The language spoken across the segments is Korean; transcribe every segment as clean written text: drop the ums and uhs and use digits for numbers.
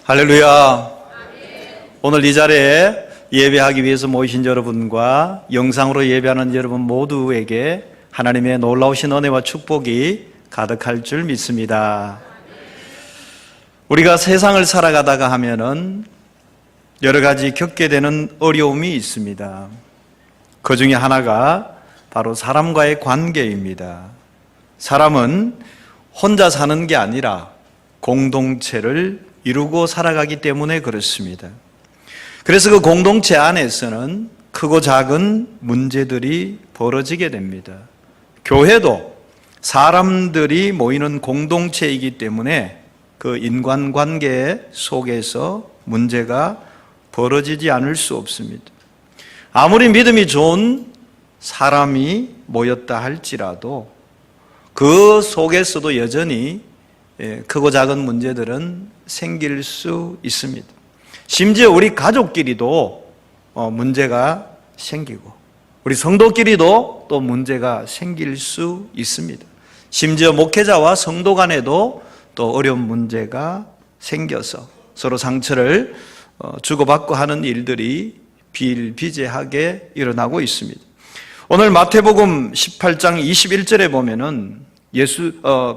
할렐루야. 오늘 이 자리에 예배하기 위해서 모이신 여러분과 영상으로 예배하는 여러분 모두에게 하나님의 놀라우신 은혜와 축복이 가득할 줄 믿습니다. 우리가 세상을 살아가다가 하면은 여러 가지 겪게 되는 어려움이 있습니다. 그 중에 하나가 바로 사람과의 관계입니다. 사람은 혼자 사는 게 아니라 공동체를 이루고 살아가기 때문에 그렇습니다. 그래서 그 공동체 안에서는 크고 작은 문제들이 벌어지게 됩니다. 교회도 사람들이 모이는 공동체이기 때문에 그 인간관계 속에서 문제가 벌어지지 않을 수 없습니다. 아무리 믿음이 좋은 사람이 모였다 할지라도 그 속에서도 여전히 크고 작은 문제들은 생길 수 있습니다. 심지어 우리 가족끼리도 문제가 생기고 우리 성도끼리도 또 문제가 생길 수 있습니다. 심지어 목회자와 성도 간에도 또 어려운 문제가 생겨서 서로 상처를 주고받고 하는 일들이 비일비재하게 일어나고 있습니다. 오늘 마태복음 18장 21절에 보면은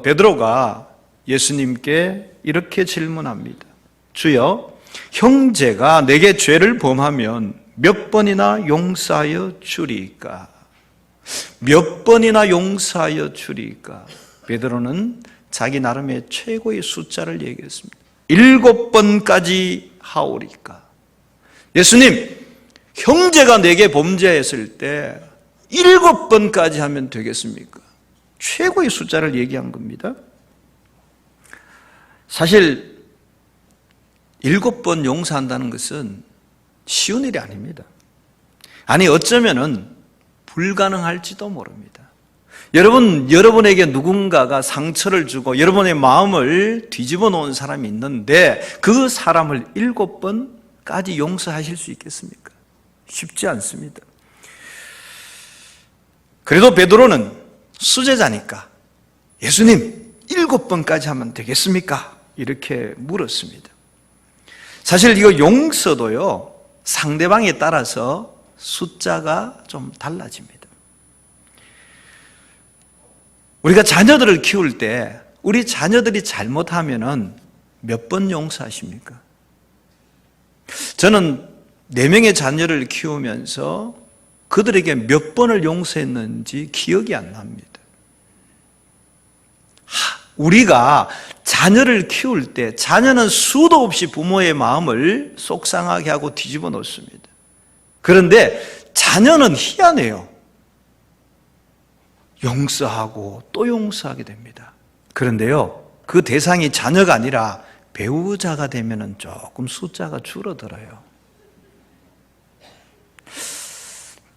베드로가 예수님께 이렇게 질문합니다. 주여, 형제가 내게 죄를 범하면 몇 번이나 용서하여 주리이까? 몇 번이나 용서하여 주리이까? 베드로는 자기 나름의 최고의 숫자를 얘기했습니다. 7번까지 하오리까? 예수님, 형제가 내게 범죄했을 때 7번까지 하면 되겠습니까? 최고의 숫자를 얘기한 겁니다. 사실 7번 용서한다는 것은 쉬운 일이 아닙니다. 아니 어쩌면은 불가능할지도 모릅니다. 여러분에게 누군가가 상처를 주고 여러분의 마음을 뒤집어 놓은 사람이 있는데 그 사람을 7번까지 용서하실 수 있겠습니까? 쉽지 않습니다. 그래도 베드로는 수제자니까 예수님 7번까지 하면 되겠습니까? 이렇게 물었습니다. 사실 이거 용서도요, 상대방에 따라서 숫자가 좀 달라집니다. 우리가 자녀들을 키울 때 우리 자녀들이 잘못하면은 몇 번 용서하십니까? 저는 4명의 자녀를 키우면서 그들에게 몇 번을 용서했는지 기억이 안 납니다. 우리가 자녀를 키울 때 자녀는 수도 없이 부모의 마음을 속상하게 하고 뒤집어 놓습니다. 그런데 자녀는 희한해요. 용서하고 또 용서하게 됩니다. 그런데요, 그 대상이 자녀가 아니라 배우자가 되면 조금 숫자가 줄어들어요.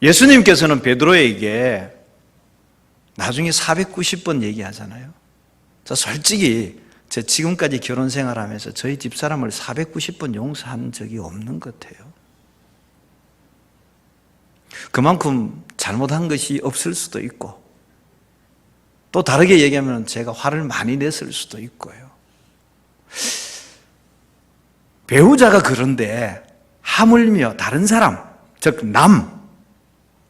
예수님께서는 베드로에게 나중에 490번 얘기하잖아요. 저 솔직히 제 지금까지 결혼 생활하면서 저희 집사람을 490번 용서한 적이 없는 것 같아요. 그만큼 잘못한 것이 없을 수도 있고 또 다르게 얘기하면 제가 화를 많이 냈을 수도 있고요. 배우자가 그런데 하물며 다른 사람, 즉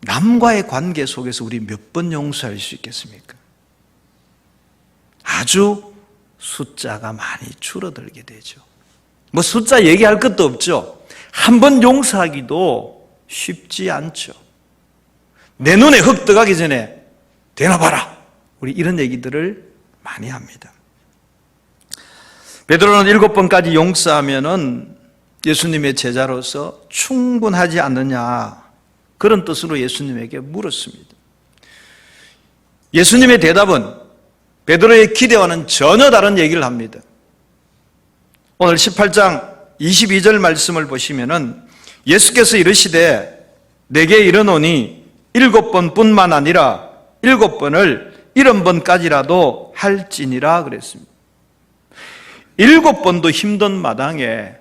남과의 관계 속에서 우리 몇 번 용서할 수 있겠습니까? 아주 숫자가 많이 줄어들게 되죠. 뭐 숫자 얘기할 것도 없죠. 한 번 용서하기도 쉽지 않죠. 내 눈에 흙 들어가기 전에 대놔봐라. 우리 이런 얘기들을 많이 합니다. 베드로는 7번까지 용서하면은 예수님의 제자로서 충분하지 않느냐, 그런 뜻으로 예수님에게 물었습니다. 예수님의 대답은 베드로의 기대와는 전혀 다른 얘기를 합니다. 오늘 18장 22절 말씀을 보시면은 예수께서 이르시되 내게 이르노니 7번뿐만 아니라 7번을 70번까지라도 할지니라 그랬습니다. 7번도 힘든 마당에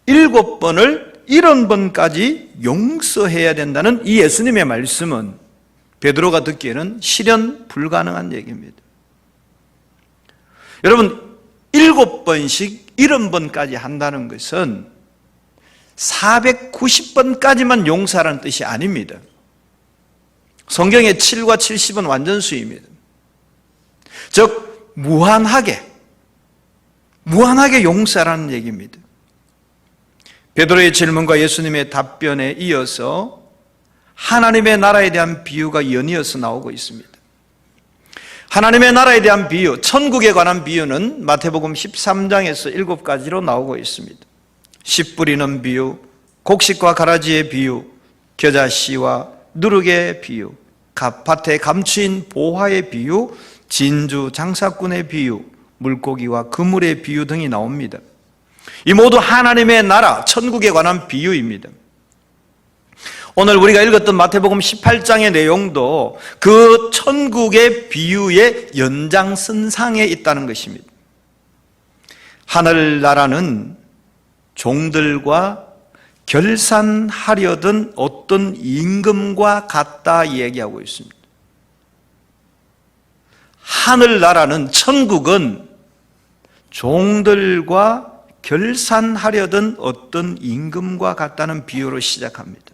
7번을 70번까지 용서해야 된다는 이 예수님의 말씀은 베드로가 듣기에는 실현 불가능한 얘기입니다. 여러분 7번씩 70번까지 한다는 것은 490번까지만 용서하라는 뜻이 아닙니다. 성경의 7과 70은 완전수입니다. 즉 무한하게 용서하라는 얘기입니다. 베드로의 질문과 예수님의 답변에 이어서 하나님의 나라에 대한 비유가 연이어서 나오고 있습니다. 하나님의 나라에 대한 비유, 천국에 관한 비유는 마태복음 13장에서 7가지로 나오고 있습니다. 씨 뿌리는 비유, 곡식과 가라지의 비유, 겨자씨와 누룩의 비유, 밭에 감추인 보화의 비유, 진주 장사꾼의 비유, 물고기와 그물의 비유 등이 나옵니다. 이 모두 하나님의 나라, 천국에 관한 비유입니다. 오늘 우리가 읽었던 마태복음 18장의 내용도 그 천국의 비유의 연장선상에 있다는 것입니다. 하늘나라는 종들과 결산하려던 어떤 임금과 같다 얘기하고 있습니다. 하늘나라는, 천국은 종들과 결산하려던 어떤 임금과 같다는 비유로 시작합니다.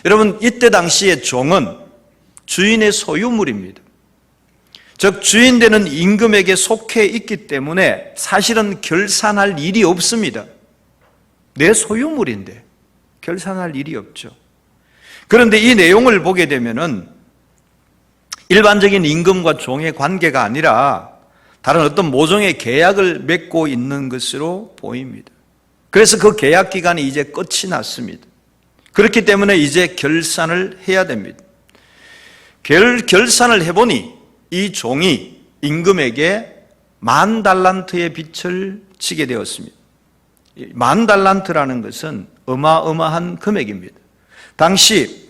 여러분, 이때 당시의 종은 주인의 소유물입니다. 즉 주인 되는 임금에게 속해 있기 때문에 사실은 결산할 일이 없습니다. 내 소유물인데 결산할 일이 없죠. 그런데 이 내용을 보게 되면은 일반적인 임금과 종의 관계가 아니라 다른 어떤 모종의 계약을 맺고 있는 것으로 보입니다. 그래서 그 계약 기간이 이제 끝이 났습니다. 그렇기 때문에 이제 결산을 해야 됩니다. 결산을 해보니 이 종이 임금에게 10,000달란트의 빚을 지게 되었습니다. 10,000달란트라는 것은 어마어마한 금액입니다. 당시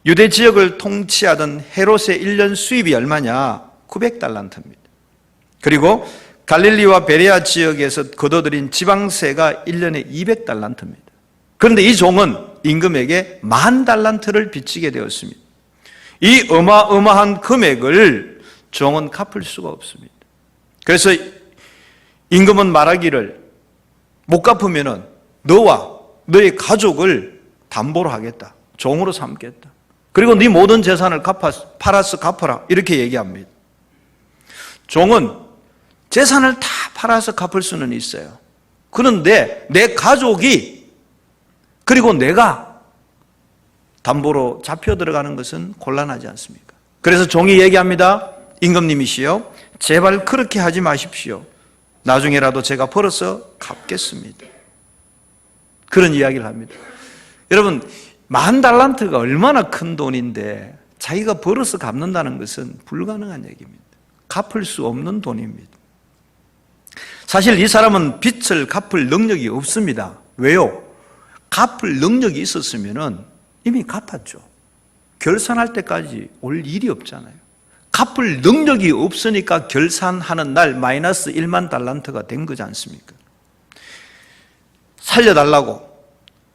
유대 지역을 통치하던 헤롯의 1년 수입이 얼마냐? 900달란트입니다. 그리고 갈릴리와 베레아 지역에서 거둬들인 지방세가 1년에 200달란트입니다. 그런데 이 종은 임금에게 10,000달란트를 빚지게 되었습니다. 이 어마어마한 금액을 종은 갚을 수가 없습니다. 그래서 임금은 말하기를 못 갚으면 너와 너의 가족을 담보로 하겠다. 종으로 삼겠다. 그리고 네 모든 재산을 팔아서 갚아라. 이렇게 얘기합니다. 종은 재산을 다 팔아서 갚을 수는 있어요. 그런데 내 가족이 그리고 내가 담보로 잡혀 들어가는 것은 곤란하지 않습니까? 그래서 종이 얘기합니다. 임금님이시여, 제발 그렇게 하지 마십시오. 나중에라도 제가 벌어서 갚겠습니다. 그런 이야기를 합니다. 여러분, 10,000달란트가 얼마나 큰 돈인데 자기가 벌어서 갚는다는 것은 불가능한 얘기입니다. 갚을 수 없는 돈입니다. 사실 이 사람은 빚을 갚을 능력이 없습니다. 왜요? 갚을 능력이 있었으면 이미 갚았죠. 결산할 때까지 올 일이 없잖아요. 갚을 능력이 없으니까 결산하는 날 마이너스 10,000달란트가 된 거지 않습니까? 살려달라고,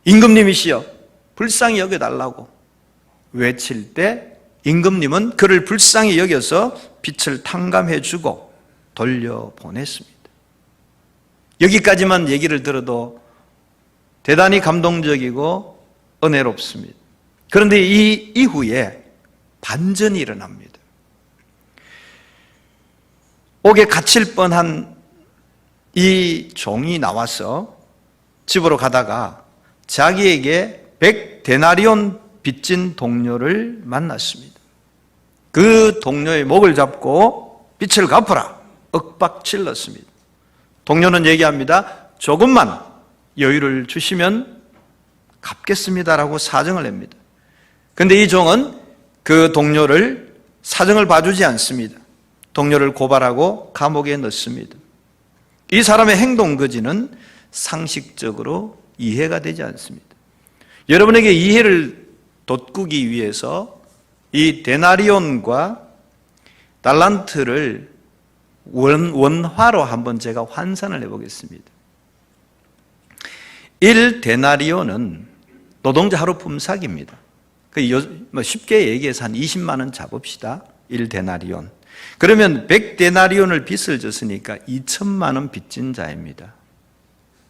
임금님이시여 불쌍히 여겨달라고 외칠 때 임금님은 그를 불쌍히 여겨서 빚을 탕감해주고 돌려보냈습니다. 여기까지만 얘기를 들어도 대단히 감동적이고 은혜롭습니다. 그런데 이 이후에 반전이 일어납니다. 옥에 갇힐 뻔한 이 종이 나와서 집으로 가다가 자기에게 100데나리온 빚진 동료를 만났습니다. 그 동료의 목을 잡고 빚을 갚으라 윽박질렀습니다. 동료는 얘기합니다. 조금만 여유를 주시면 갚겠습니다라고 사정을 냅니다. 그런데 이 종은 그 동료를 사정을 봐주지 않습니다. 동료를 고발하고 감옥에 넣습니다. 이 사람의 행동 거지는 상식적으로 이해가 되지 않습니다. 여러분에게 이해를 돋구기 위해서 이 데나리온과 달란트를 원화로 한번 제가 환산을 해보겠습니다. 1데나리온은 노동자 하루 품삯입니다. 쉽게 얘기해서 한 20만 원 잡읍시다. 1데나리온. 그러면 100데나리온을 빚을 졌으니까 2천만 원 빚진 자입니다.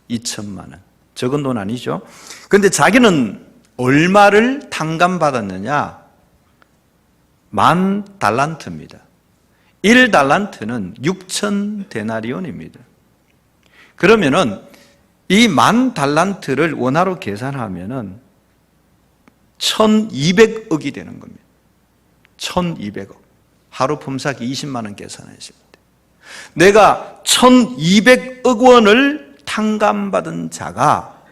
2천만 원. 적은 돈 아니죠? 그런데 자기는 얼마를 탕감받았느냐? 10,000달란트입니다. 1달란트는 6,000데나리온입니다. 그러면은 이 10,000달란트를 원화로 계산하면은 1,200억이 되는 겁니다. 1,200억. 하루 품삯 20만 원 계산하십니다. 내가 1,200억 원을 탕감받은 자가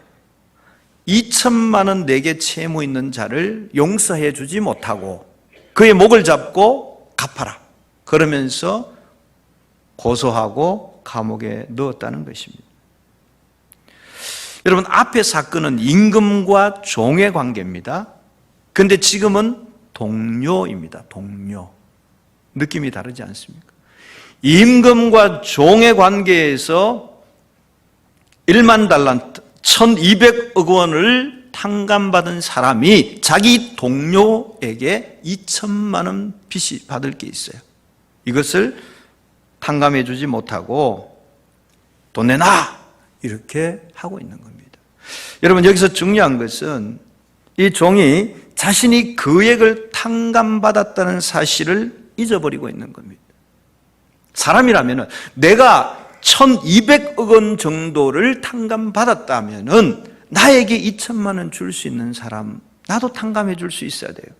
2천만 원 내게 채무 있는 자를 용서해 주지 못하고 그의 목을 잡고 갚아라. 그러면서 고소하고 감옥에 넣었다는 것입니다. 여러분, 앞의 사건은 임금과 종의 관계입니다. 그런데 지금은 동료입니다. 동료. 느낌이 다르지 않습니까? 임금과 종의 관계에서 10,000달란트, 1,200억 원을 탕감받은 사람이 자기 동료에게 2천만 원 빚이 받을 게 있어요. 이것을 탕감해 주지 못하고 돈 내놔! 이렇게 하고 있는 겁니다. 여러분, 여기서 중요한 것은 이 종이 자신이 금액을 탕감받았다는 사실을 잊어버리고 있는 겁니다. 사람이라면 내가 1,200억 원 정도를 탕감받았다면 나에게 2천만 원 줄 수 있는 사람, 나도 탕감해 줄 수 있어야 돼요.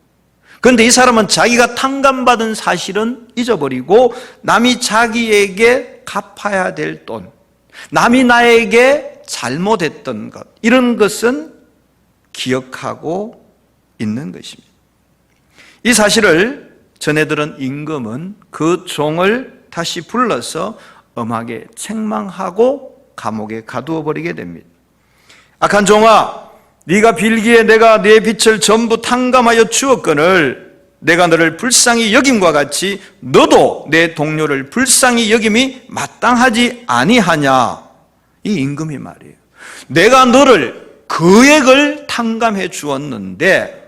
그런데 이 사람은 자기가 탕감받은 사실은 잊어버리고 남이 자기에게 갚아야 될 돈, 남이 나에게 잘못했던 것, 이런 것은 기억하고 있는 것입니다. 이 사실을 전해들은 임금은 그 종을 다시 불러서 엄하게 책망하고 감옥에 가두어 버리게 됩니다. 악한 종아, 네가 빌기에 내가 네 빚을 전부 탕감하여 주었거늘 내가 너를 불쌍히 여김과 같이 너도 내 동료를 불쌍히 여김이 마땅하지 아니하냐. 이 임금이 말이에요. 내가 너를 금액을 탕감해 주었는데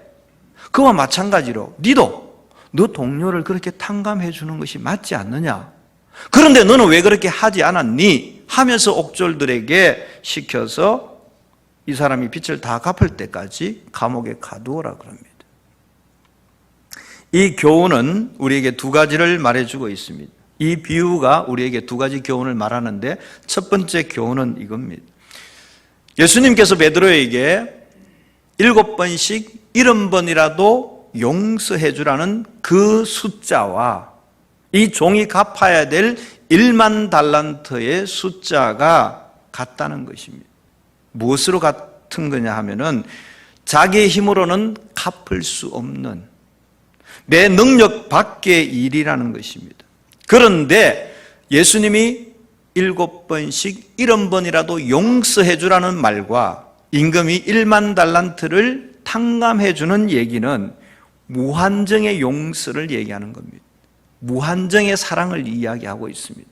그와 마찬가지로 너도 너 동료를 그렇게 탕감해 주는 것이 맞지 않느냐. 그런데 너는 왜 그렇게 하지 않았니? 하면서 옥졸들에게 시켜서 이 사람이 빚을 다 갚을 때까지 감옥에 가두어라 그럽니다. 이 교훈은 우리에게 두 가지를 말해주고 있습니다. 이 비유가 우리에게 두 가지 교훈을 말하는데 첫 번째 교훈은 이겁니다. 예수님께서 베드로에게 7번씩 70번이라도 용서해 주라는 그 숫자와 이 종이 갚아야 될 10,000달란트의 숫자가 같다는 것입니다. 무엇으로 같은 거냐 하면은 자기의 힘으로는 갚을 수 없는 내 능력 밖의 일이라는 것입니다. 그런데 예수님이 7번씩 70번이라도 용서해 주라는 말과 임금이 10,000달란트를 탕감해 주는 얘기는 무한정의 용서를 얘기하는 겁니다. 무한정의 사랑을 이야기하고 있습니다.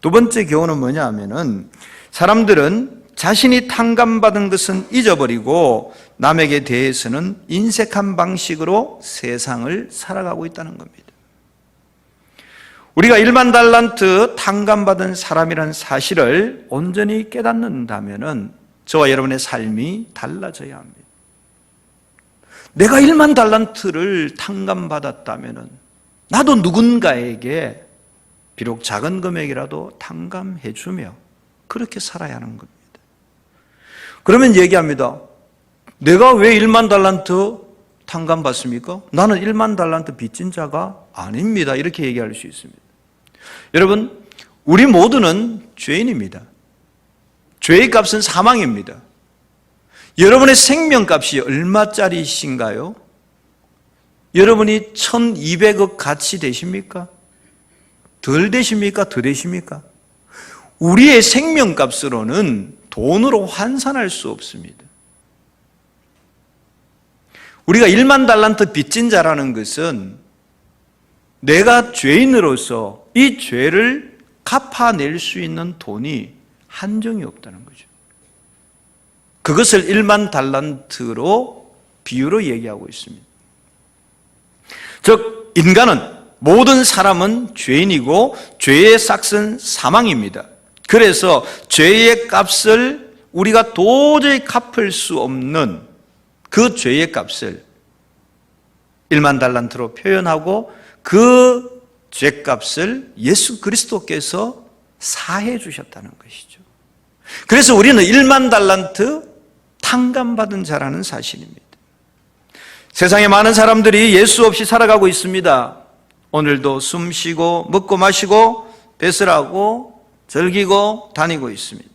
두 번째 교훈은 뭐냐 하면은 사람들은 자신이 탕감받은 것은 잊어버리고 남에게 대해서는 인색한 방식으로 세상을 살아가고 있다는 겁니다. 우리가 10,000달란트 탕감받은 사람이라는 사실을 온전히 깨닫는다면은 저와 여러분의 삶이 달라져야 합니다. 내가 10,000달란트를 탕감받았다면은 나도 누군가에게 비록 작은 금액이라도 탕감해 주며 그렇게 살아야 하는 겁니다. 그러면 얘기합니다. 내가 왜 10,000달란트 탕감받습니까? 나는 10,000달란트 빚진 자가 아닙니다. 이렇게 얘기할 수 있습니다. 여러분, 우리 모두는 죄인입니다. 죄의 값은 사망입니다. 여러분의 생명값이 얼마짜리신가요? 여러분이 1,200억 가치 되십니까? 덜 되십니까? 더 되십니까? 우리의 생명값으로는 돈으로 환산할 수 없습니다. 우리가 10,000달란트 빚진 자라는 것은 내가 죄인으로서 이 죄를 갚아낼 수 있는 돈이 한정이 없다는 거죠. 그것을 10,000달란트로 비유로 얘기하고 있습니다. 즉 인간은 모든 사람은 죄인이고 죄의 삭은 사망입니다. 그래서 죄의 값을 우리가 도저히 갚을 수 없는 그 죄의 값을 1만 달란트로 표현하고 그 죄값을 예수 그리스도께서 사해 주셨다는 것이죠. 그래서 우리는 1만 달란트 탕감받은 자라는 사실입니다. 세상에 많은 사람들이 예수 없이 살아가고 있습니다. 오늘도 숨 쉬고 먹고 마시고 배설하고 즐기고 다니고 있습니다.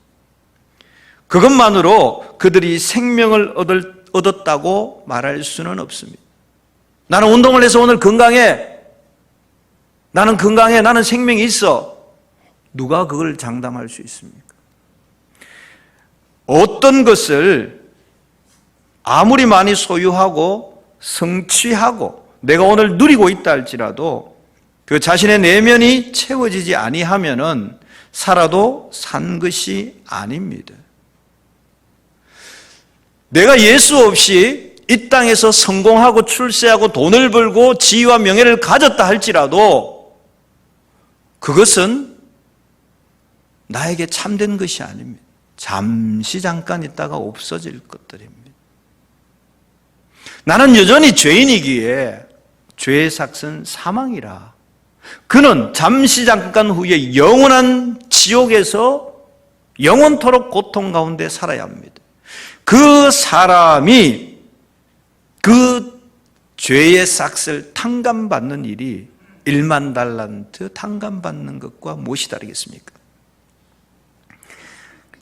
그것만으로 그들이 생명을 얻었다고 말할 수는 없습니다. 나는 운동을 해서 오늘 건강해. 나는 건강해. 나는 생명이 있어. 누가 그걸 장담할 수 있습니까? 어떤 것을 아무리 많이 소유하고 성취하고 내가 오늘 누리고 있다 할지라도 그 자신의 내면이 채워지지 아니하면은 살아도 산 것이 아닙니다. 내가 예수 없이 이 땅에서 성공하고 출세하고 돈을 벌고 지위와 명예를 가졌다 할지라도 그것은 나에게 참된 것이 아닙니다. 잠시 잠깐 있다가 없어질 것들입니다. 나는 여전히 죄인이기에 죄의 삭은 사망이라. 그는 잠시 잠깐 후에 영원한 지옥에서 영원토록 고통 가운데 살아야 합니다. 그 사람이 그 죄의 삭을 탕감받는 일이 1만 달란트 탕감받는 것과 무엇이 다르겠습니까?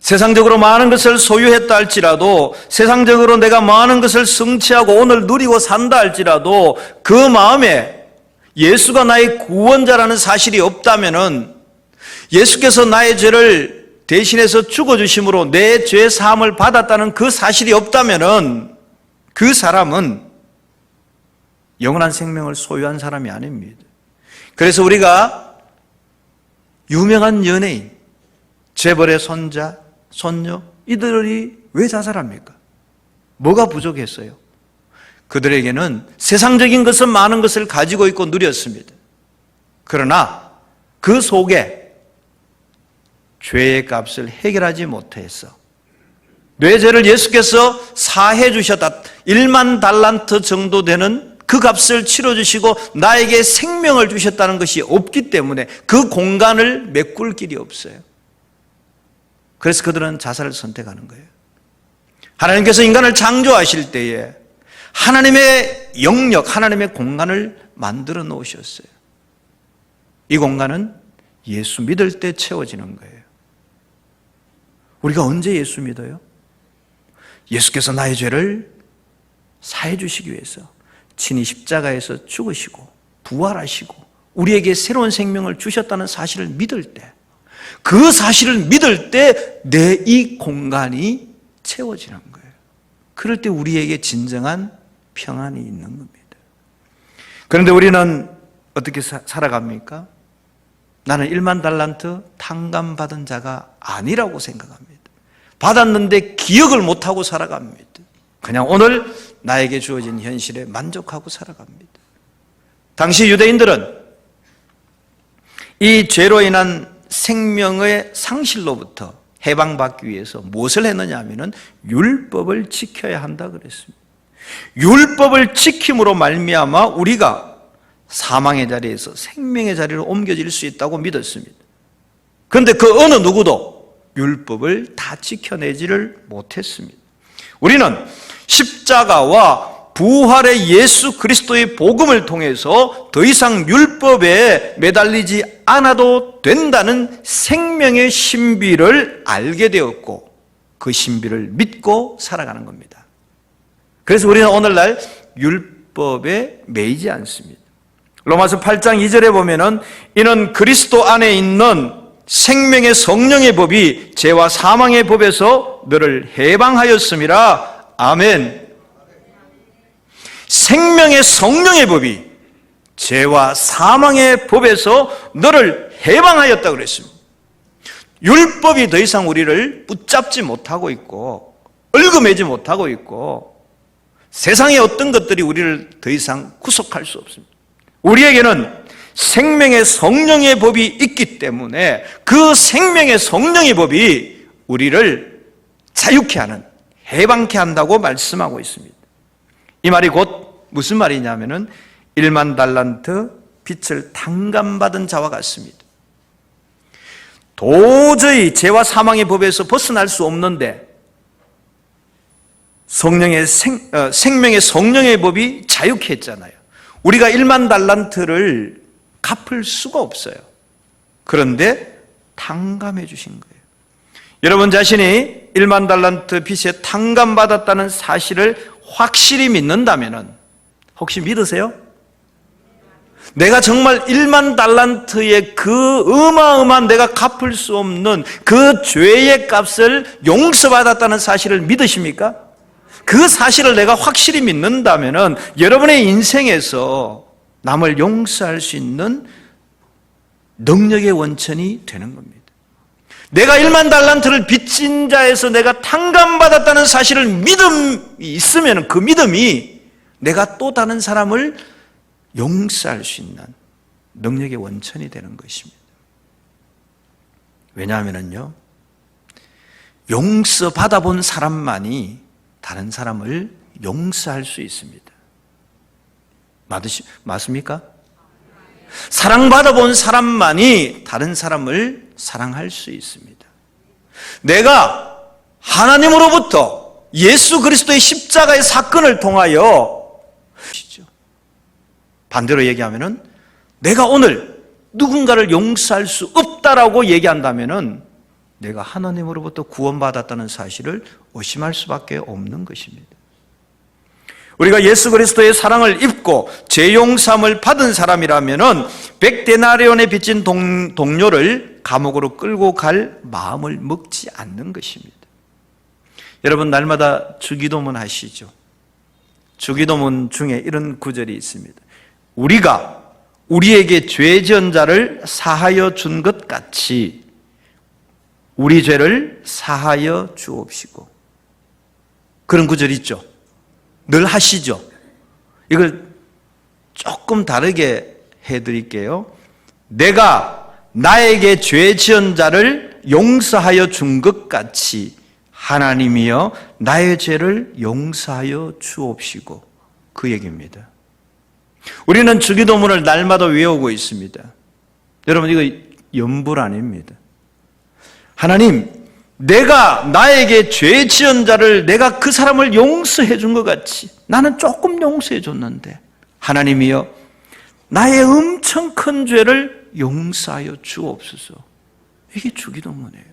세상적으로 많은 것을 소유했다 할지라도 세상적으로 내가 많은 것을 성취하고 오늘 누리고 산다 할지라도 그 마음에 예수가 나의 구원자라는 사실이 없다면은 예수께서 나의 죄를 대신해서 죽어주심으로 내 죄 사함을 받았다는 그 사실이 없다면은 그 사람은 영원한 생명을 소유한 사람이 아닙니다. 그래서 우리가 유명한 연예인, 재벌의 손자, 손녀 이들이 왜 자살합니까? 뭐가 부족했어요? 그들에게는 세상적인 것은 많은 것을 가지고 있고 누렸습니다. 그러나 그 속에 죄의 값을 해결하지 못해서 내 죄를 예수께서 사해 주셨다. 1만 달란트 정도 되는 그 값을 치러주시고 나에게 생명을 주셨다는 것이 없기 때문에 그 공간을 메꿀 길이 없어요. 그래서 그들은 자살을 선택하는 거예요. 하나님께서 인간을 창조하실 때에 하나님의 영역, 하나님의 공간을 만들어 놓으셨어요. 이 공간은 예수 믿을 때 채워지는 거예요. 우리가 언제 예수 믿어요? 예수께서 나의 죄를 사해 주시기 위해서 친히 십자가에서 죽으시고 부활하시고 우리에게 새로운 생명을 주셨다는 사실을 믿을 때, 그 사실을 믿을 때 내 이 공간이 채워지는 거예요. 그럴 때 우리에게 진정한 평안이 있는 겁니다. 그런데 우리는 어떻게 살아갑니까? 나는 1만 달란트 탕감받은 자가 아니라고 생각합니다. 받았는데 기억을 못하고 살아갑니다. 그냥 오늘 나에게 주어진 현실에 만족하고 살아갑니다. 당시 유대인들은 이 죄로 인한 생명의 상실로부터 해방받기 위해서 무엇을 했느냐 하면은 율법을 지켜야 한다 그랬습니다. 율법을 지킴으로 말미암아 우리가 사망의 자리에서 생명의 자리로 옮겨질 수 있다고 믿었습니다. 그런데 그 어느 누구도 율법을 다 지켜내지를 못했습니다. 우리는 십자가와 부활의 예수 그리스도의 복음을 통해서 더 이상 율법에 매달리지 않아도 된다는 생명의 신비를 알게 되었고 그 신비를 믿고 살아가는 겁니다. 그래서 우리는 오늘날 율법에 매이지 않습니다. 로마서 8장 2절에 보면은 이는 그리스도 안에 있는 생명의 성령의 법이 죄와 사망의 법에서 너를 해방하였음이라. 아멘. 생명의 성령의 법이 죄와 사망의 법에서 너를 해방하였다 그랬습니다. 율법이 더 이상 우리를 붙잡지 못하고 있고 얽어매지 못하고 있고 세상의 어떤 것들이 우리를 더 이상 구속할 수 없습니다. 우리에게는 생명의 성령의 법이 있기 때문에 그 생명의 성령의 법이 우리를 자유케 하는, 해방케 한다고 말씀하고 있습니다. 이 말이 곧 무슨 말이냐면은 1만 달란트 빚을 탕감받은 자와 같습니다. 도저히 죄와 사망의 법에서 벗어날 수 없는데 생명의 성령의 법이 자유케 했잖아요. 우리가 1만 달란트를 갚을 수가 없어요. 그런데 탕감해 주신 거예요. 여러분 자신이 1만 달란트 빚에 탕감받았다는 사실을 확실히 믿는다면 혹시 믿으세요? 내가 정말 1만 달란트의 그 어마어마한 내가 갚을 수 없는 그 죄의 값을 용서받았다는 사실을 믿으십니까? 그 사실을 내가 확실히 믿는다면 여러분의 인생에서 남을 용서할 수 있는 능력의 원천이 되는 겁니다. 내가 1만 달란트를 빚진 자에서 내가 탕감받았다는 사실을 믿음이 있으면 그 믿음이 내가 또 다른 사람을 용서할 수 있는 능력의 원천이 되는 것입니다. 왜냐하면요, 용서받아 본 사람만이 다른 사람을 용서할 수 있습니다. 맞습니까? 사랑받아 본 사람만이 다른 사람을 사랑할 수 있습니다. 내가 하나님으로부터 예수 그리스도의 십자가의 사건을 통하여, 반대로 얘기하면은 내가 오늘 누군가를 용서할 수 없다라고 얘기한다면은 내가 하나님으로부터 구원받았다는 사실을 의심할 수밖에 없는 것입니다. 우리가 예수 그리스도의 사랑을 입고 죄 용서함을 받은 사람이라면은 100데나리온에 빚진 동료를 감옥으로 끌고 갈 마음을 먹지 않는 것입니다. 여러분 날마다 주기도문 하시죠? 주기도문 중에 이런 구절이 있습니다. 우리가 우리에게 죄 지은 자를 사하여 준 것 같이 우리 죄를 사하여 주옵시고, 그런 구절 있죠? 늘 하시죠? 이걸 조금 다르게 해드릴게요. 내가 나에게 죄 지은 자를 용서하여 준 것 같이 하나님이여 나의 죄를 용서하여 주옵시고, 그 얘기입니다. 우리는 주기도문을 날마다 외우고 있습니다. 여러분 이거 염불 아닙니다. 하나님, 내가 나에게 죄 지은 자를 내가 그 사람을 용서해 준 것 같이 나는 조금 용서해 줬는데 하나님이여 나의 엄청 큰 죄를 용서하여 주옵소서. 이게 주기도문이에요.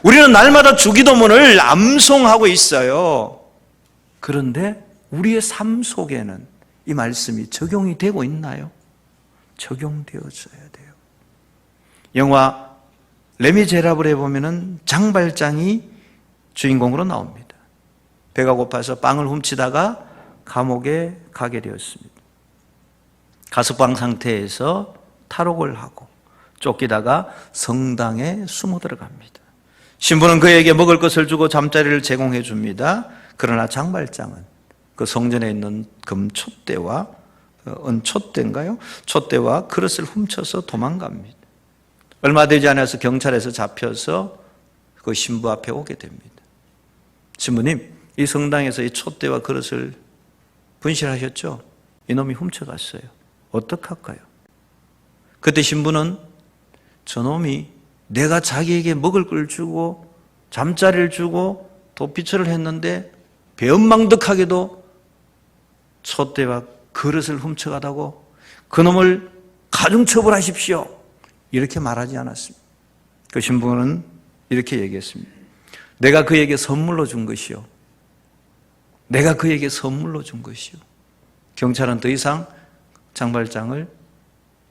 우리는 날마다 주기도문을 암송하고 있어요. 그런데 우리의 삶 속에는 이 말씀이 적용이 되고 있나요? 적용되어져야 돼요. 영화 레미제라블에 보면은 장발장이 주인공으로 나옵니다. 배가 고파서 빵을 훔치다가 감옥에 가게 되었습니다. 가석방 상태에서 탈옥을 하고 쫓기다가 성당에 숨어 들어갑니다. 신부는 그에게 먹을 것을 주고 잠자리를 제공해 줍니다. 그러나 장발장은 그 성전에 있는 금촛대와 은촛대인가요? 촛대와 그릇을 훔쳐서 도망갑니다. 얼마 되지 않아서 경찰에서 잡혀서 그 신부 앞에 오게 됩니다. 신부님, 이 성당에서 이 촛대와 그릇을 분실하셨죠? 이놈이 훔쳐갔어요. 어떡할까요? 그때 신부는 저놈이 내가 자기에게 먹을 걸 주고 잠자리를 주고 도피처를 했는데 배은망덕하게도 촛대와 그릇을 훔쳐가다고 그놈을 가중처벌하십시오. 이렇게 말하지 않았습니다. 그 신부는 이렇게 얘기했습니다. 내가 그에게 선물로 준 것이요. 내가 그에게 선물로 준 것이요. 경찰은 더 이상 장발장을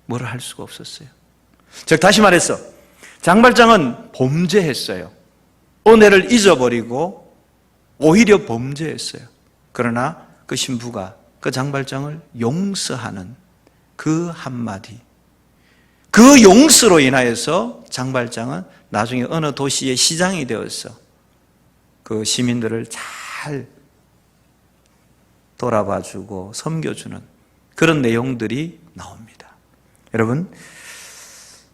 뭐라 할 수가 없었어요. 즉 다시 말해서 장발장은 범죄했어요. 은혜를 잊어버리고 오히려 범죄했어요. 그러나 그 신부가 그 장발장을 용서하는 그 한마디, 그 용서로 인하여서 장발장은 나중에 어느 도시의 시장이 되어서 그 시민들을 잘 돌아봐주고 섬겨주는 그런 내용들이 나옵니다. 여러분,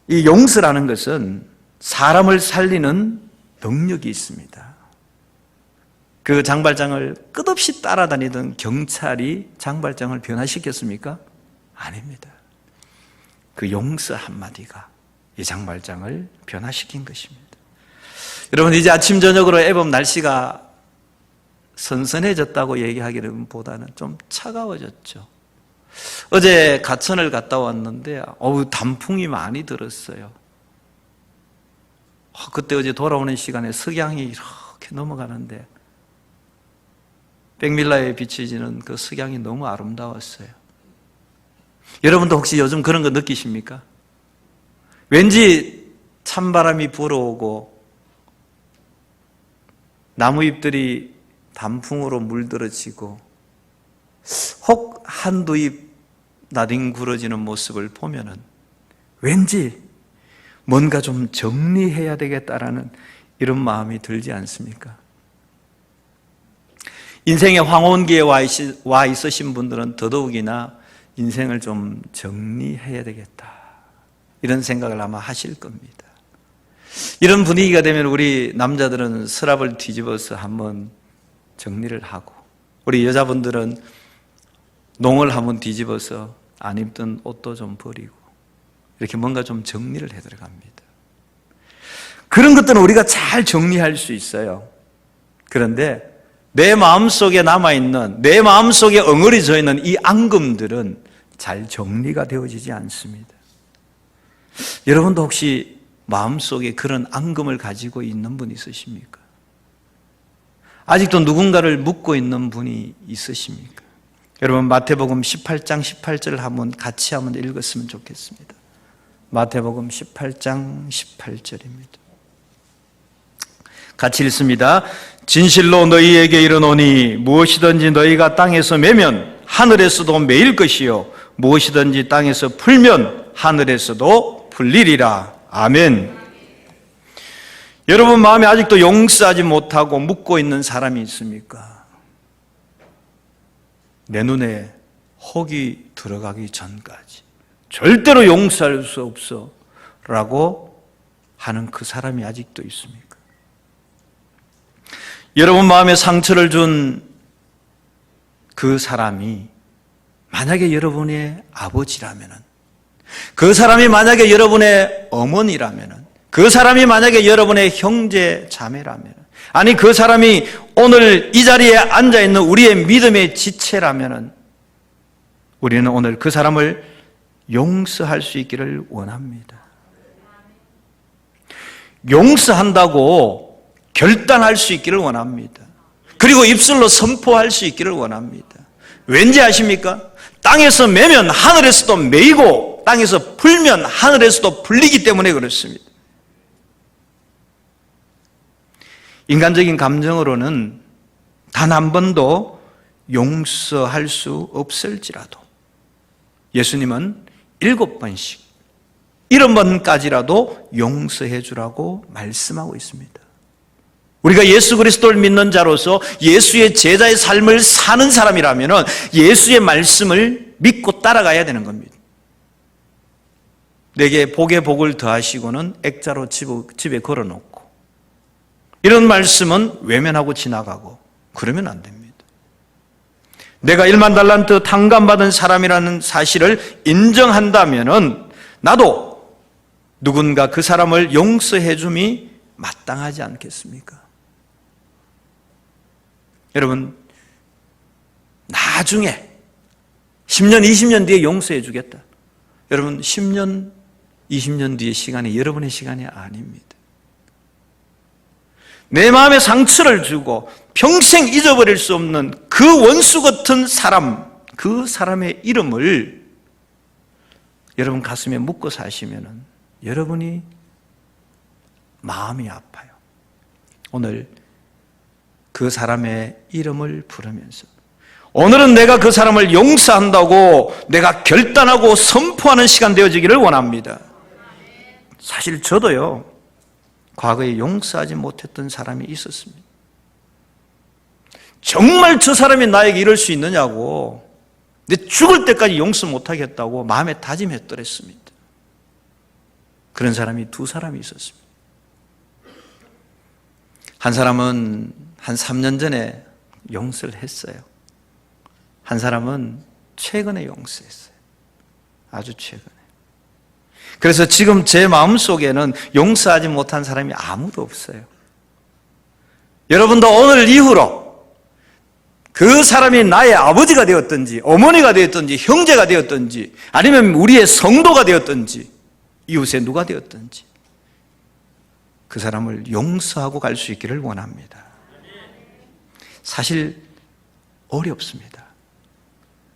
이 용서라는 것은 사람을 살리는 능력이 있습니다. 그 장발장을 끝없이 따라다니던 경찰이 장발장을 변화시켰습니까? 아닙니다. 그 용서 한마디가 이 장발장을 변화시킨 것입니다. 여러분, 이제 아침 저녁으로 애법 날씨가 선선해졌다고 얘기하기는 보다는 좀 차가워졌죠. 어제 가천을 갔다 왔는데 단풍이 많이 들었어요. 그때 어제 돌아오는 시간에 석양이 이렇게 넘어가는데 백밀라에 비춰지는 그 석양이 너무 아름다웠어요. 여러분도 혹시 요즘 그런 거 느끼십니까? 왠지 찬바람이 불어오고 나무잎들이 단풍으로 물들어지고 혹 한두 잎 나뒹굴어지는 모습을 보면은 왠지 뭔가 좀 정리해야 되겠다라는 이런 마음이 들지 않습니까? 인생의 황혼기에 와 있으신 분들은 더더욱이나 인생을 좀 정리해야 되겠다 이런 생각을 아마 하실 겁니다. 이런 분위기가 되면 우리 남자들은 서랍을 뒤집어서 한번 정리를 하고, 우리 여자분들은 농을 한번 뒤집어서 안 입던 옷도 좀 버리고 이렇게 뭔가 좀 정리를 해 들어갑니다. 그런 것들은 우리가 잘 정리할 수 있어요. 그런데 내 마음속에 남아있는, 내 마음속에 엉어리져 있는 이 앙금들은 잘 정리가 되어지지 않습니다. 여러분도 혹시 마음속에 그런 앙금을 가지고 있는 분 있으십니까? 아직도 누군가를 묻고 있는 분이 있으십니까? 여러분, 마태복음 18장 18절을 한번 같이 한번 읽었으면 좋겠습니다. 마태복음 18장 18절입니다. 같이 읽습니다. 진실로 너희에게 이르노니 무엇이든지 너희가 땅에서 매면 하늘에서도 매일 것이요 무엇이든지 땅에서 풀면 하늘에서도 풀리리라. 아멘. 여러분 마음에 아직도 용서하지 못하고 묻고 있는 사람이 있습니까? 내 눈에 혹이 들어가기 전까지 절대로 용서할 수 없어 라고 하는 그 사람이 아직도 있습니까? 여러분 마음에 상처를 준 그 사람이 만약에 여러분의 아버지라면, 그 사람이 만약에 여러분의 어머니라면, 그 사람이 만약에 여러분의 형제 자매라면, 아니 그 사람이 오늘 이 자리에 앉아있는 우리의 믿음의 지체라면 우리는 오늘 그 사람을 용서할 수 있기를 원합니다. 용서한다고 결단할 수 있기를 원합니다. 그리고 입술로 선포할 수 있기를 원합니다. 왠지 아십니까? 땅에서 매면 하늘에서도 매이고 땅에서 풀면 하늘에서도 풀리기 때문에 그렇습니다. 인간적인 감정으로는 단 한 번도 용서할 수 없을지라도 예수님은 7번씩 70번까지라도 용서해 주라고 말씀하고 있습니다. 우리가 예수 그리스도를 믿는 자로서 예수의 제자의 삶을 사는 사람이라면 예수의 말씀을 믿고 따라가야 되는 겁니다. 내게 복에 복을 더하시고는 액자로 집에 걸어놓고, 이런 말씀은 외면하고 지나가고 그러면 안 됩니다. 내가 1만 달란트 탕감받은 사람이라는 사실을 인정한다면 나도 누군가 그 사람을 용서해 줌이 마땅하지 않겠습니까? 여러분, 나중에 10년, 20년 뒤에 용서해 주겠다. 여러분, 10년, 20년 뒤의 시간이 여러분의 시간이 아닙니다. 내 마음에 상처를 주고 평생 잊어버릴 수 없는 그 원수 같은 사람, 그 사람의 이름을 여러분 가슴에 묻고 사시면 여러분이 마음이 아파요. 오늘 그 사람의 이름을 부르면서 오늘은 내가 그 사람을 용서한다고 내가 결단하고 선포하는 시간 되어지기를 원합니다. 사실 저도요, 과거에 용서하지 못했던 사람이 있었습니다. 정말 저 사람이 나에게 이럴 수 있느냐고, 내 죽을 때까지 용서 못하겠다고 마음에 다짐했더랬습니다. 그런 사람이 2사람이 있었습니다. 한 사람은 한 3년 전에 용서를 했어요. 한 사람은 최근에 용서했어요. 아주 최근에. 그래서 지금 제 마음속에는 용서하지 못한 사람이 아무도 없어요. 여러분도 오늘 이후로 그 사람이 나의 아버지가 되었든지 어머니가 되었든지 형제가 되었든지 아니면 우리의 성도가 되었든지 이웃의 누가 되었든지 그 사람을 용서하고 갈 수 있기를 원합니다. 사실 어렵습니다.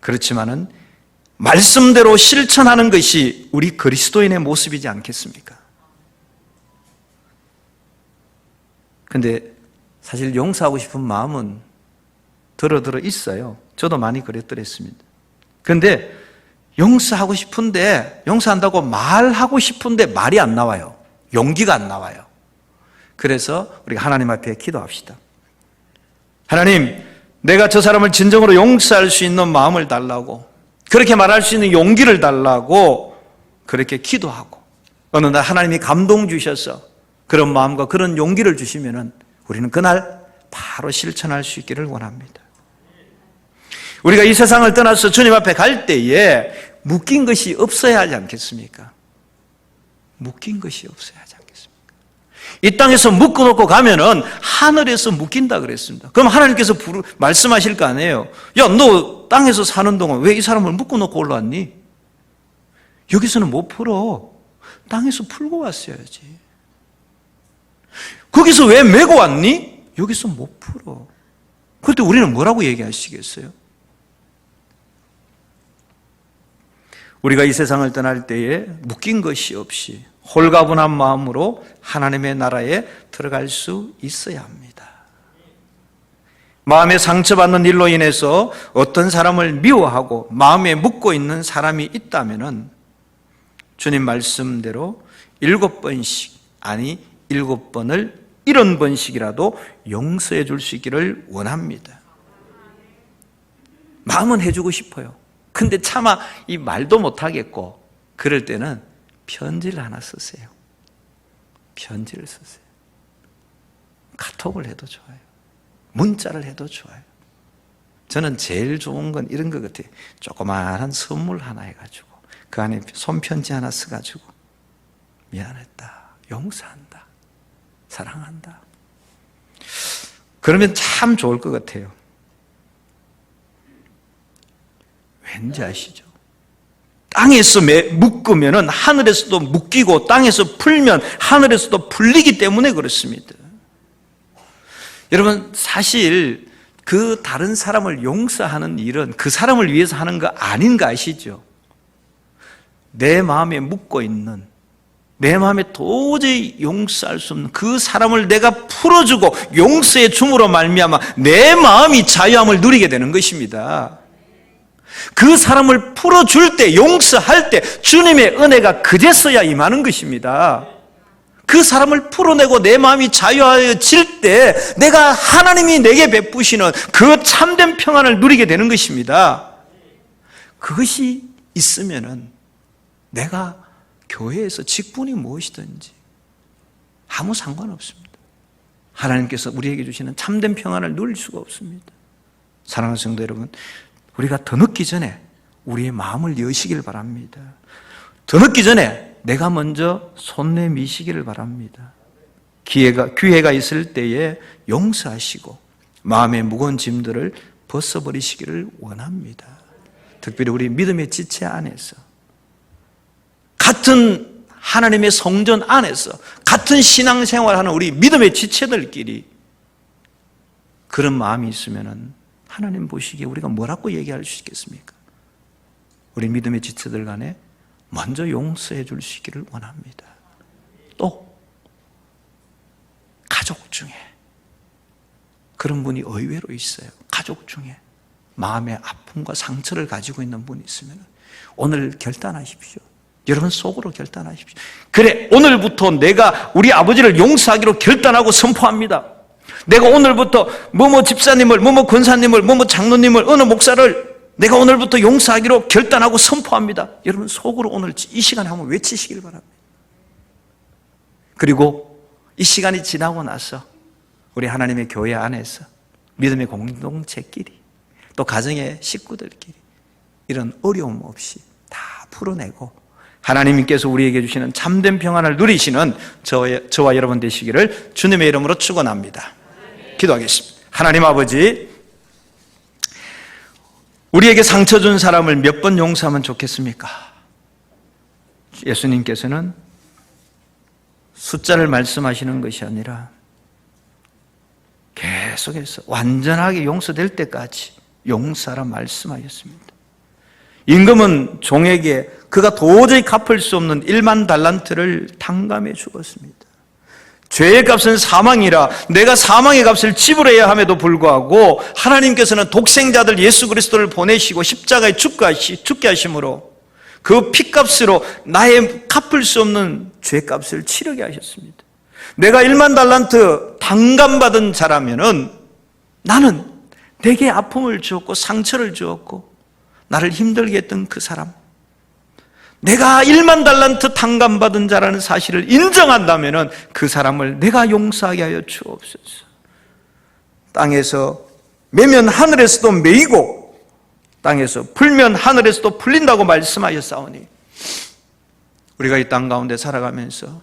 그렇지만은 말씀대로 실천하는 것이 우리 그리스도인의 모습이지 않겠습니까? 근데 사실 용서하고 싶은 마음은 들어 있어요. 저도 많이 그랬더랬습니다. 근데 용서하고 싶은데, 용서한다고 말하고 싶은데 말이 안 나와요. 용기가 안 나와요. 그래서 우리가 하나님 앞에 기도합시다. 하나님, 내가 저 사람을 진정으로 용서할 수 있는 마음을 달라고, 그렇게 말할 수 있는 용기를 달라고 그렇게 기도하고, 어느 날 하나님이 감동 주셔서 그런 마음과 그런 용기를 주시면은 우리는 그날 바로 실천할 수 있기를 원합니다. 우리가 이 세상을 떠나서 주님 앞에 갈 때에 묶인 것이 없어야 하지 않겠습니까? 묶인 것이 없어야 하지 않겠습니까? 이 땅에서 묶어놓고 가면은 하늘에서 묶인다 그랬습니다. 그럼 하나님께서 말씀하실 거 아니에요? 야, 너 땅에서 사는 동안 왜 이 사람을 묶어놓고 올라왔니? 여기서는 못 풀어. 땅에서 풀고 왔어야지. 거기서 왜 메고 왔니? 여기서 못 풀어. 그때 우리는 뭐라고 얘기하시겠어요? 우리가 이 세상을 떠날 때에 묶인 것이 없이 홀가분한 마음으로 하나님의 나라에 들어갈 수 있어야 합니다. 마음에 상처받는 일로 인해서 어떤 사람을 미워하고 마음에 묻고 있는 사람이 있다면은 주님 말씀대로 7번씩, 아니 7번을 70번씩이라도 용서해 줄 수 있기를 원합니다. 마음은 해주고 싶어요. 근데 차마 이 말도 못하겠고 그럴 때는 편지를 하나 쓰세요. 편지를 쓰세요. 카톡을 해도 좋아요. 문자를 해도 좋아요. 저는 제일 좋은 건 이런 것 같아요. 조그마한 선물 하나 해가지고 그 안에 손편지 하나 써가지고 미안했다, 용서한다, 사랑한다. 그러면 참 좋을 것 같아요. 왠지 아시죠? 땅에서 묶으면 하늘에서도 묶이고 땅에서 풀면 하늘에서도 풀리기 때문에 그렇습니다. 여러분, 사실 그 다른 사람을 용서하는 일은 그 사람을 위해서 하는 거 아닌 거 아시죠? 내 마음에 묻고 있는, 내 마음에 도저히 용서할 수 없는 그 사람을 내가 풀어주고 용서해 줌으로 말미암아 내 마음이 자유함을 누리게 되는 것입니다. 그 사람을 풀어줄 때, 용서할 때 주님의 은혜가 그제서야 임하는 것입니다. 그 사람을 풀어내고 내 마음이 자유해질 때 내가 하나님이 내게 베푸시는 그 참된 평안을 누리게 되는 것입니다. 그것이 있으면은 내가 교회에서 직분이 무엇이든지 아무 상관없습니다. 하나님께서 우리에게 주시는 참된 평안을 누릴 수가 없습니다. 사랑하는 성도 여러분, 우리가 더 늦기 전에 우리의 마음을 여시길 바랍니다. 더 늦기 전에 내가 먼저 손 내미시기를 바랍니다. 기회가 있을 때에 용서하시고 마음의 무거운 짐들을 벗어버리시기를 원합니다. 특별히 우리 믿음의 지체 안에서, 같은 하나님의 성전 안에서 같은 신앙생활하는 우리 믿음의 지체들끼리 그런 마음이 있으면 하나님 보시기에 우리가 뭐라고 얘기할 수 있겠습니까? 우리 믿음의 지체들 간에 먼저 용서해 줄 수 있기를 원합니다. 또 가족 중에 그런 분이 의외로 있어요. 가족 중에 마음의 아픔과 상처를 가지고 있는 분이 있으면 오늘 결단하십시오. 여러분 속으로 결단하십시오. 그래, 오늘부터 내가 우리 아버지를 용서하기로 결단하고 선포합니다. 내가 오늘부터 뭐뭐 집사님을, 뭐뭐 권사님을, 뭐뭐 장로님을, 어느 목사를 내가 오늘부터 용서하기로 결단하고 선포합니다. 여러분 속으로 오늘 이 시간에 한번 외치시길 바랍니다. 그리고 이 시간이 지나고 나서 우리 하나님의 교회 안에서 믿음의 공동체끼리 또 가정의 식구들끼리 이런 어려움 없이 다 풀어내고 하나님께서 우리에게 주시는 참된 평안을 누리시는 저와 여러분 되시기를 주님의 이름으로 축원합니다. 기도하겠습니다. 하나님 아버지, 우리에게 상처 준 사람을 몇 번 용서하면 좋겠습니까? 예수님께서는 숫자를 말씀하시는 것이 아니라 계속해서 완전하게 용서될 때까지 용서하라 말씀하셨습니다. 임금은 종에게 그가 도저히 갚을 수 없는 1만 달란트를 탕감해 주었습니다. 죄의 값은 사망이라 내가 사망의 값을 지불해야 함에도 불구하고 하나님께서는 독생자들 예수 그리스도를 보내시고 십자가에 죽게 하심으로 그 피값으로 나의 갚을 수 없는 죄값을 치르게 하셨습니다. 내가 1만 달란트 탕감받은 자라면은 나는 내게 아픔을 주었고 상처를 주었고 나를 힘들게 했던 그 사람, 내가 1만 달란트 탕감받은 자라는 사실을 인정한다면은 그 사람을 내가 용서하게 하여 주옵소서. 땅에서 매면 하늘에서도 매이고 땅에서 풀면 하늘에서도 풀린다고 말씀하셨사오니 우리가 이 땅 가운데 살아가면서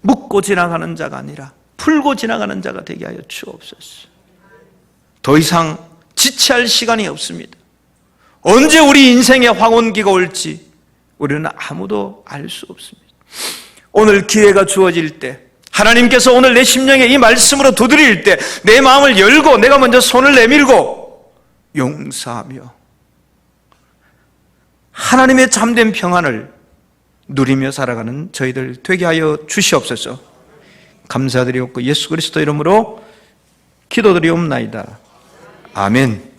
묻고 지나가는 자가 아니라 풀고 지나가는 자가 되게 하여 주옵소서. 더 이상 지체할 시간이 없습니다. 언제 우리 인생의 황혼기가 올지 우리는 아무도 알 수 없습니다. 오늘 기회가 주어질 때 하나님께서 오늘 내 심령에 이 말씀으로 두드릴 때 내 마음을 열고 내가 먼저 손을 내밀고 용서하며 하나님의 참된 평안을 누리며 살아가는 저희들 되게 하여 주시옵소서. 감사드리옵고 예수 그리스도 이름으로 기도드리옵나이다. 아멘.